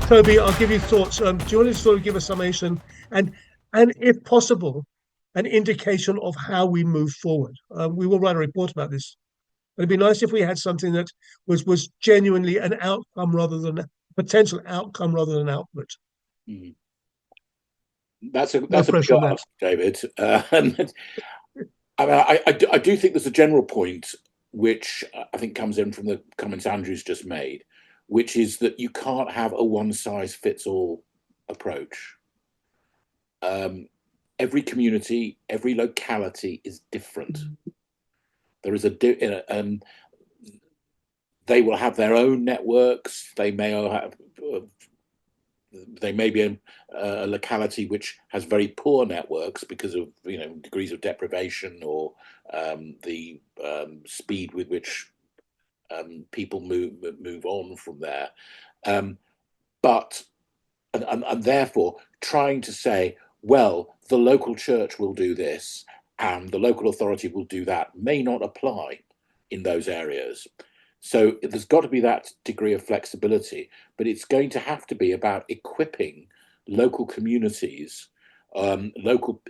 Toby, I'll give you thoughts. Do you want to sort of give a summation and if possible, an indication of how we move forward? We will write a report about this. It'd be nice if we had something that was genuinely an outcome rather than a potential outcome rather than output. Mm. That's a No big pressure on that. ask, David. I do think there's a general point which I think comes in from the comments Andrew's just made, which is that you can't have a one-size-fits-all approach. Every community, every locality is different. There is they will have their own networks. They may be a locality which has very poor networks because of degrees of deprivation or the speed with which people move on from there. But therefore trying to say, well, the local church will do this and the local authority will do that may not apply in those areas. So there's got to be that degree of flexibility, but it's going to have to be about equipping local communities, local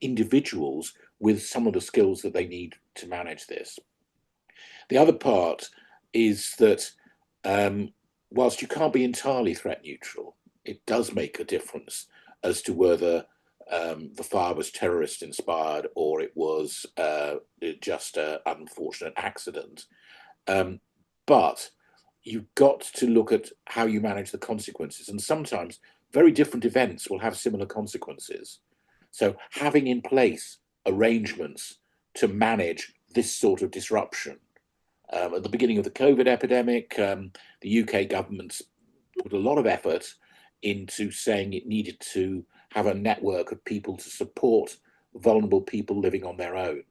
individuals with some of the skills that they need to manage this. The other part is that whilst you can't be entirely threat neutral, it does make a difference as to whether the fire was terrorist inspired or it was just an unfortunate accident. But you've got to look at how you manage the consequences. And sometimes very different events will have similar consequences. So having in place arrangements to manage this sort of disruption. At the beginning of the COVID epidemic, the UK government put a lot of effort into saying it needed to have a network of people to support vulnerable people living on their own.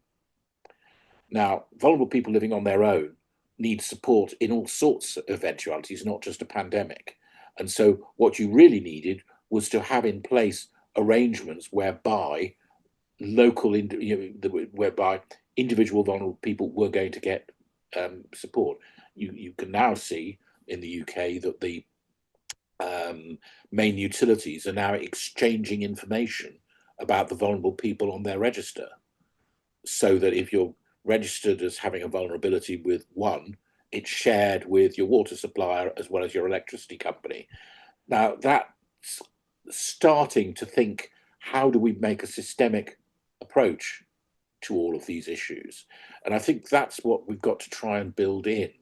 Now, vulnerable people living on their own need support in all sorts of eventualities, not just a pandemic. And so what you really needed was to have in place arrangements whereby whereby individual vulnerable people were going to get support. You can now see in the UK that the main utilities are now exchanging information about the vulnerable people on their register, so that if you're registered as having a vulnerability with one, it's shared with your water supplier as well as your electricity company. Now that's starting to think, how do we make a systemic approach to all of these issues? And I think that's what we've got to try and build in.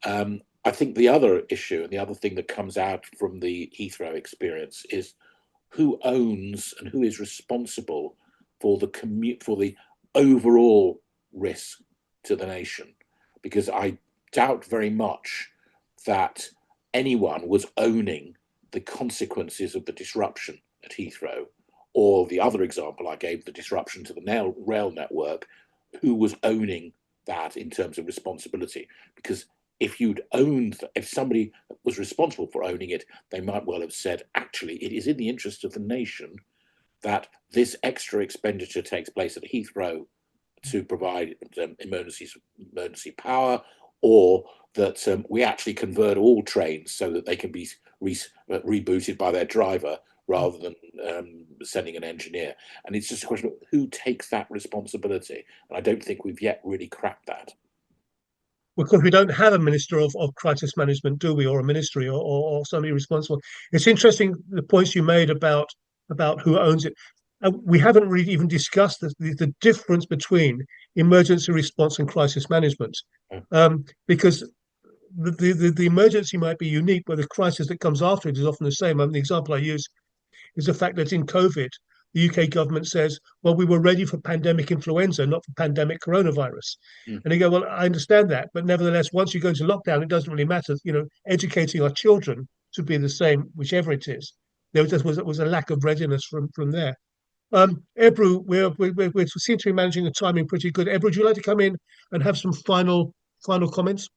I think the other issue and the other thing that comes out from the Heathrow experience is who owns and who is responsible for the overall risk to the nation, because I doubt very much that anyone was owning the consequences of the disruption at Heathrow, or the other example I gave, the disruption to the rail network, who was owning that in terms of responsibility. Because if somebody was responsible for owning it, they might well have said, actually, it is in the interest of the nation that this extra expenditure takes place at Heathrow to provide emergency power, or that we actually convert all trains so that they can be rebooted by their driver rather than sending an engineer. And it's just a question of who takes that responsibility. And I don't think we've yet really cracked that. Because we don't have a minister of crisis management, do we, or a ministry or somebody responsible. It's interesting the points you made about who owns it. We haven't really even discussed the difference between emergency response and crisis management, because the emergency might be unique, but the crisis that comes after it is often the same. The example I use is the fact that in COVID, the UK government says, well, we were ready for pandemic influenza, not for pandemic coronavirus. And they go, well, I understand that. But nevertheless, once you go into lockdown, it doesn't really matter. Educating our children to be the same, whichever it is. There was a lack of readiness from there. Ebru, we seem to be managing the timing pretty good. Ebru, would you like to come in and have some final comments?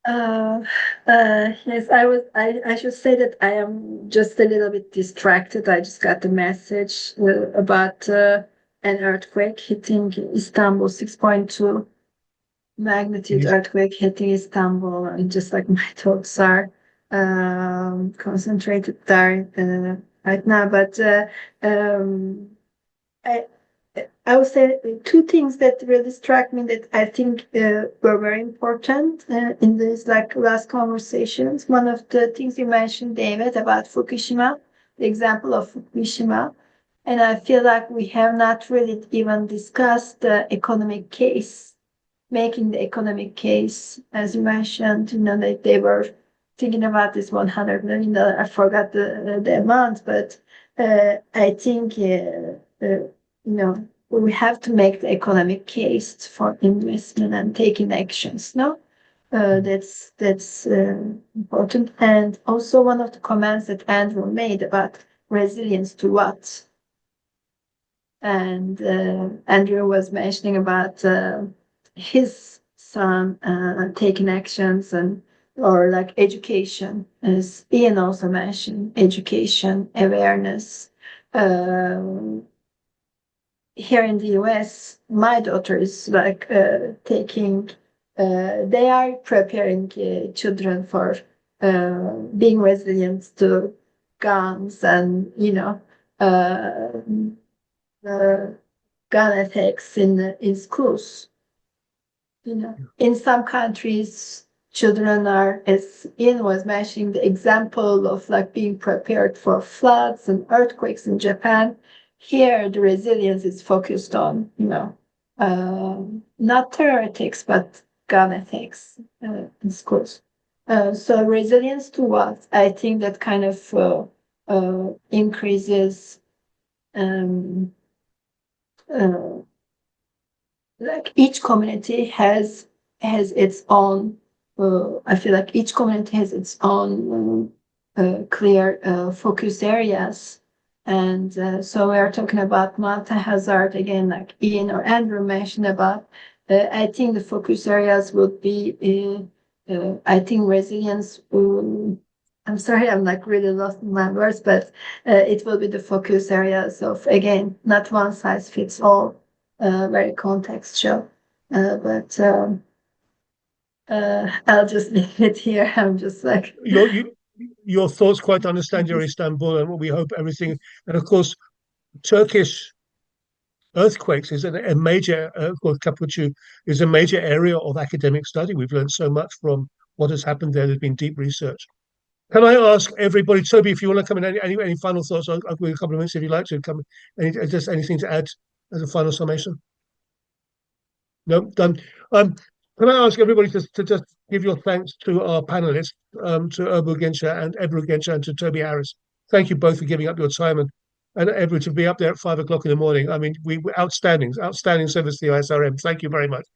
Yes, I should say that I am just a little bit distracted. I just got the message about an earthquake hitting Istanbul 6.2 magnitude earthquake hitting Istanbul, and just like my thoughts are concentrated there right now. But I I would say two things that really struck me that I think were very important in these like last conversations. One of the things you mentioned, David, about Fukushima, the example of Fukushima, and I feel like we have not really even discussed the economic case, making the economic case, as you mentioned. You know, they were thinking about this $100 million. I forgot the amount, but I think. You know, we have to make the economic case for investment and taking actions. No, that's important. And also one of the comments that Andrew made about resilience to what, and Andrew was mentioning about his son taking actions and or like education, as Ian also mentioned, education awareness. Here in the US, my daughter is like taking, they are preparing children for being resilient to guns and, you know, gun attacks in schools. You know, in some countries, children are, as Ian was mentioning, the example of like being prepared for floods and earthquakes in Japan. Here, the resilience is focused on, you know, not terror attacks, but gun attacks in schools. So resilience to what? I think that kind of increases um, uh, like each community has its own I feel like each community has its own clear focus areas, and so we are talking about multi-hazard again, like Ian or Andrew mentioned about. I think the focus areas would be I think resilience. I'm sorry, I'm like really lost in my words, but it will be the focus areas of, again, not one size fits all, very contextual. But I'll just leave it here. I'm just like, Your thoughts quite understand your Istanbul, and we hope everything. And of course, Turkish earthquakes is a major, well, Kapuchu is a major area of academic study. We've learned so much from what has happened there. There's been deep research. Can I ask everybody, Toby, if you want to come in, any final thoughts? I'll give you a couple of minutes if you'd like to come. Just anything to add as a final summation? No, done. Can I ask everybody to just give your thanks to our panelists, to Erbu Gencer and Ebru Gencer and to Toby Harris. Thank you both for giving up your time and Ebru to be up there at 5 o'clock in the morning. I mean, we outstanding service to the ISRM. Thank you very much.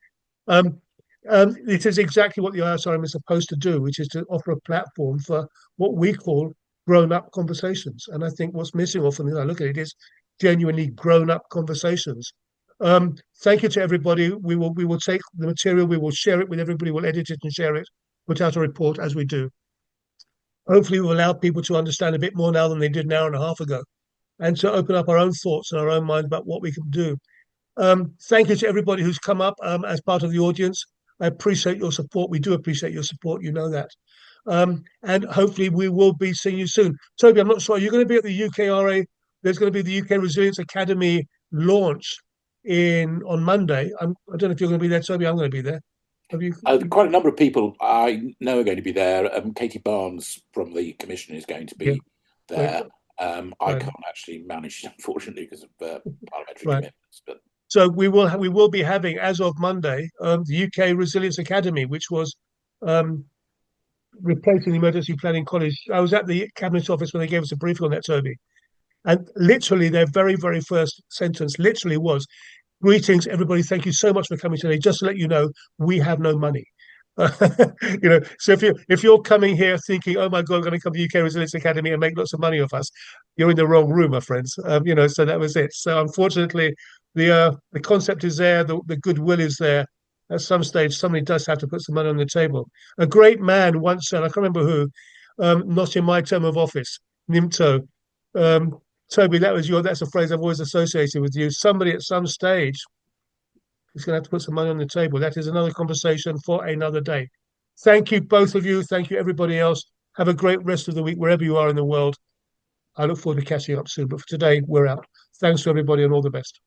Um, it is exactly what the ISRM is supposed to do, which is to offer a platform for what we call grown-up conversations. And I think what's missing often, as I look at it, is genuinely grown-up conversations. Thank you to everybody. We will take the material, we will share it with everybody, we'll edit it and share it, put out a report as we do. Hopefully, we'll allow people to understand a bit more now than they did an hour and a half ago, and to open up our own thoughts and our own minds about what we can do. Thank you to everybody who's come up as part of the audience. I appreciate your support. We do appreciate your support. You know that. And hopefully we will be seeing you soon. Toby, I'm not sure. You're going to be at the UKRA. There's going to be the UK Resilience Academy launch on Monday. I don't know if you're going to be there, Toby. I'm going to be there. Have you? Quite a number of people I know are going to be there. Katie Barnes from the Commission is going to be there. I can't actually manage, unfortunately, because of parliamentary commitments. But so we will be having, as of Monday, the UK Resilience Academy, which was replacing the Emergency Planning College. I was at the Cabinet Office when they gave us a briefing on that, Toby. And literally, their very, very first sentence literally was, "Greetings, everybody. Thank you so much for coming today. Just to let you know, we have no money." So if you're coming here thinking, "Oh my God, I'm going to come to UK Resilience Academy and make lots of money off us," you're in the wrong room, my friends. So that was it. So unfortunately, the concept is there, the goodwill is there. At some stage, somebody does have to put some money on the table. A great man once said, I can't remember who, not in my term of office, Nimto. Toby, that's a phrase I've always associated with you. Somebody at some stage He's going to have to put some money on the table. That is another conversation for another day. Thank you, both of you. Thank you, everybody else. Have a great rest of the week, wherever you are in the world. I look forward to catching up soon. But for today, we're out. Thanks to everybody and all the best.